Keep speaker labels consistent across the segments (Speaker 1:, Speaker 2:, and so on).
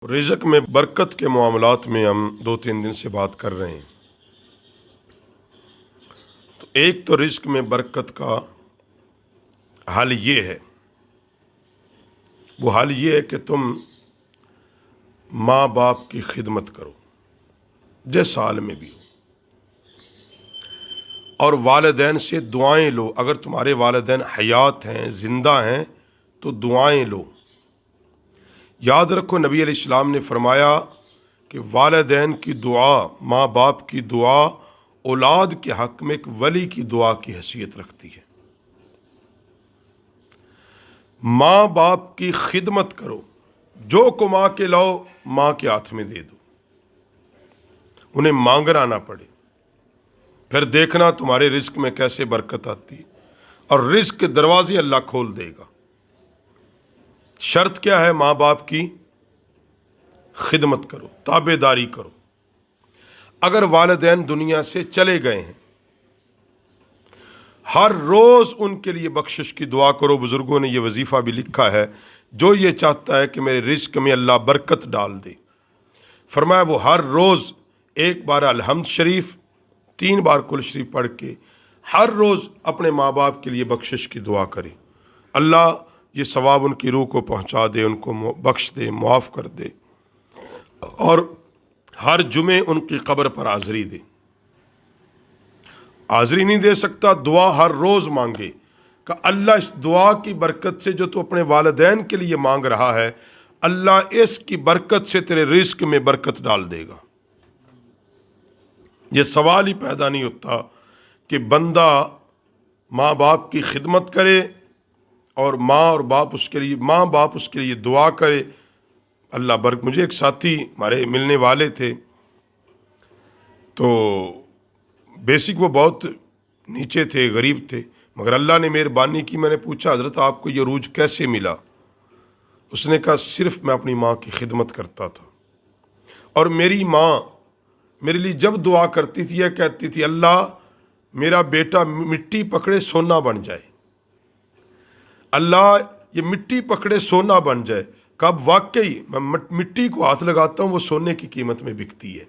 Speaker 1: رزق میں برکت کے معاملات میں ہم 2-3 دن سے بات کر رہے ہیں۔ تو ایک تو رزق میں برکت کا حل یہ ہے، وہ حل یہ ہے کہ تم ماں باپ کی خدمت کرو جس حال میں بھی ہو، اور والدین سے دعائیں لو۔ اگر تمہارے والدین حیات ہیں، زندہ ہیں، تو دعائیں لو۔ یاد رکھو، نبی علیہ السلام نے فرمایا کہ والدین کی دعا، ماں باپ کی دعا اولاد کے حق میں ایک ولی کی دعا کی حیثیت رکھتی ہے۔ ماں باپ کی خدمت کرو، جو کما کے لاؤ ماں کے ہاتھ میں دے دو، انہیں مانگنا نہ پڑے، پھر دیکھنا تمہارے رزق میں کیسے برکت آتی ہے، اور رزق کے دروازے اللہ کھول دے گا۔ شرط کیا ہے؟ ماں باپ کی خدمت کرو، تابع داری کرو۔ اگر والدین دنیا سے چلے گئے ہیں، ہر روز ان کے لیے بخشش کی دعا کرو۔ بزرگوں نے یہ وظیفہ بھی لکھا ہے، جو یہ چاہتا ہے کہ میرے رزق میں اللہ برکت ڈال دے، فرمایا وہ ہر روز 1 بار الحمد شریف، 3 بار کل شریف پڑھ کے ہر روز اپنے ماں باپ کے لیے بخشش کی دعا کرے۔ اللہ یہ ثواب ان کی روح کو پہنچا دے، ان کو بخش دے، معاف کر دے، اور ہر جمعے ان کی قبر پر حاضری دے۔ حاضری نہیں دے سکتا، دعا ہر روز مانگے کہ اللہ اس دعا کی برکت سے جو تو اپنے والدین کے لیے مانگ رہا ہے، اللہ اس کی برکت سے تیرے رزق میں برکت ڈال دے گا۔ یہ سوال ہی پیدا نہیں ہوتا کہ بندہ ماں باپ کی خدمت کرے اور ماں باپ اس کے لیے دعا کرے، اللہ برکت۔ مجھے ایک ساتھی ہمارے ملنے والے تھے، تو بیسک وہ بہت نیچے تھے، غریب تھے، مگر اللہ نے مہربانی کی۔ میں نے پوچھا حضرت آپ کو یہ عروج کیسے ملا؟ اس نے کہا صرف میں اپنی ماں کی خدمت کرتا تھا، اور میری ماں میرے لیے جب دعا کرتی تھی یہ کہتی تھی، اللہ میرا بیٹا مٹی پکڑے سونا بن جائے، اللہ یہ مٹی پکڑے سونا بن جائے۔ کب واقعی میں مٹی کو ہاتھ لگاتا ہوں وہ سونے کی قیمت میں بکتی ہے۔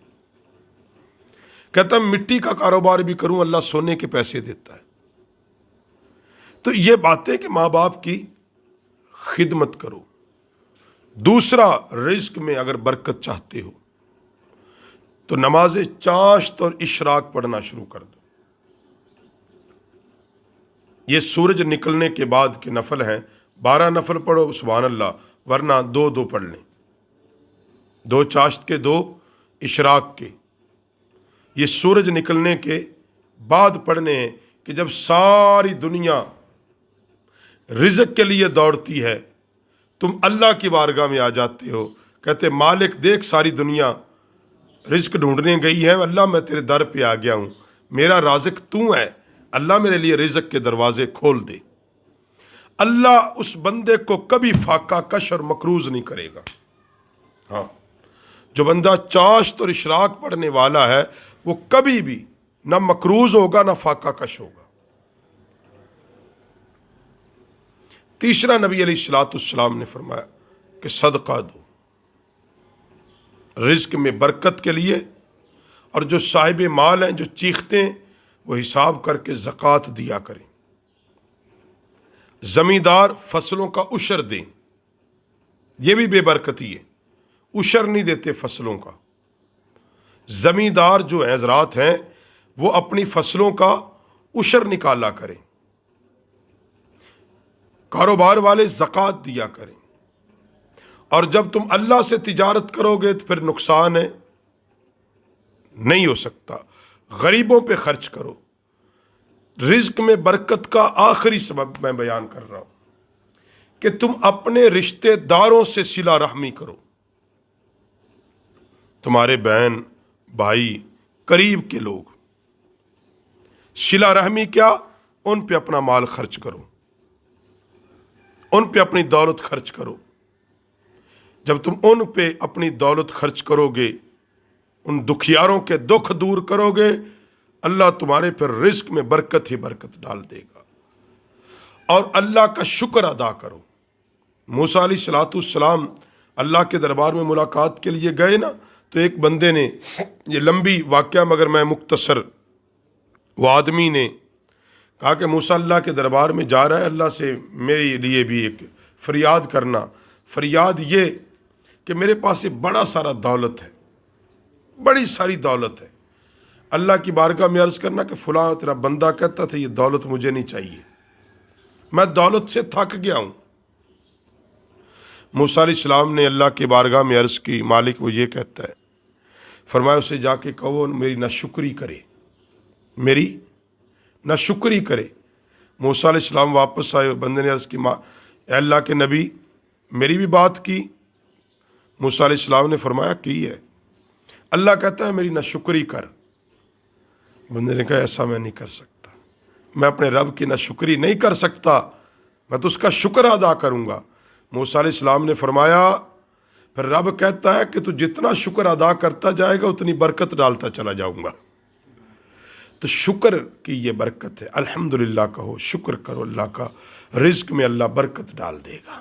Speaker 1: کہتا ہوں مٹی کا کاروبار بھی کروں، اللہ سونے کے پیسے دیتا ہے۔ تو یہ باتیں کہ ماں باپ کی خدمت کرو۔ دوسرا، رزق میں اگر برکت چاہتے ہو تو نماز چاشت اور اشراق پڑھنا شروع کر دو۔ یہ سورج نکلنے کے بعد کے نفل ہیں، 12 نفل پڑھو سبحان اللہ، ورنہ 2 پڑھ لیں، 2 چاشت کے، 2 اشراق کے۔ یہ سورج نکلنے کے بعد پڑھنے ہیں کہ جب ساری دنیا رزق کے لیے دوڑتی ہے، تم اللہ کی بارگاہ میں آ جاتے ہو، کہتے مالک دیکھ ساری دنیا رزق ڈھونڈنے گئی ہے، اللہ میں تیرے در پہ آ گیا ہوں، میرا رازق تو ہے، اللہ میرے لیے رزق کے دروازے کھول دے۔ اللہ اس بندے کو کبھی فاقہ کش اور مکروز نہیں کرے گا۔ ہاں، جو بندہ چاشت اور اشراق پڑھنے والا ہے وہ کبھی بھی نہ مکروز ہوگا نہ فاقہ کش ہوگا۔ تیسرا، نبی علیہ السلام نے فرمایا کہ صدقہ دو رزق میں برکت کے لیے، اور جو صاحب مال ہیں جو چیختے ہیں وہ حساب کر کے زکوٰۃ دیا کریں۔ زمیندار فصلوں کا عشر دیں، یہ بھی بے برکتی ہے، عشر نہیں دیتے فصلوں کا۔ زمیندار جو حضرات ہیں وہ اپنی فصلوں کا عشر نکالا کریں، کاروبار والے زکوٰۃ دیا کریں۔ اور جب تم اللہ سے تجارت کرو گے تو پھر نقصان ہے، نہیں ہو سکتا۔ غریبوں پہ خرچ کرو۔ رزق میں برکت کا آخری سبب میں بیان کر رہا ہوں کہ تم اپنے رشتہ داروں سے صلہ رحمی کرو۔ تمہارے بہن، بھائی، قریب کے لوگ، صلہ رحمی کیا؟ ان پہ اپنا مال خرچ کرو، ان پہ اپنی دولت خرچ کرو۔ جب تم ان پہ اپنی دولت خرچ کرو گے، ان دکھیاروں کے دکھ دور کرو گے، اللہ تمہارے پر رزق میں برکت ہی برکت ڈال دے گا۔ اور اللہ کا شکر ادا کرو۔ موسیٰ علیہ السلام اللہ کے دربار میں ملاقات کے لیے گئے نا، تو ایک بندے نے، یہ لمبی واقعہ مگر میں مختصر، وہ آدمی نے کہا کہ موسیٰ اللہ کے دربار میں جا رہا ہے، اللہ سے میرے لیے بھی ایک فریاد کرنا، فریاد یہ کہ میرے پاس یہ بڑا سارا دولت ہے، بڑی ساری دولت ہے، اللہ کی بارگاہ میں عرض کرنا کہ فلاں تیرا بندہ کہتا تھا یہ دولت مجھے نہیں چاہیے، میں دولت سے تھک گیا ہوں۔ موسیٰ علیہ السلام نے اللہ کی بارگاہ میں عرض کی، مالک وہ یہ کہتا ہے، فرمایا اسے جا کے کہو میری ناشکری کرے، میری ناشکری کرے۔ موسیٰ علیہ السلام واپس آئے، بندے نے عرض کی، اے اللہ کے نبی میری بھی بات کی؟ موسیٰ علیہ السلام نے فرمایا کی ہے۔ اللہ کہتا ہے میری ناشکری کر۔ بندے نے کہا ایسا میں نہیں کر سکتا، میں اپنے رب کی ناشکری نہیں کر سکتا، میں تو اس کا شکر ادا کروں گا۔ موسیٰ علیہ السلام نے فرمایا پھر رب کہتا ہے کہ تو جتنا شکر ادا کرتا جائے گا اتنی برکت ڈالتا چلا جاؤں گا۔ تو شکر کی یہ برکت ہے، الحمدللہ کہو، شکر کرو اللہ کا، رزق میں اللہ برکت ڈال دے گا۔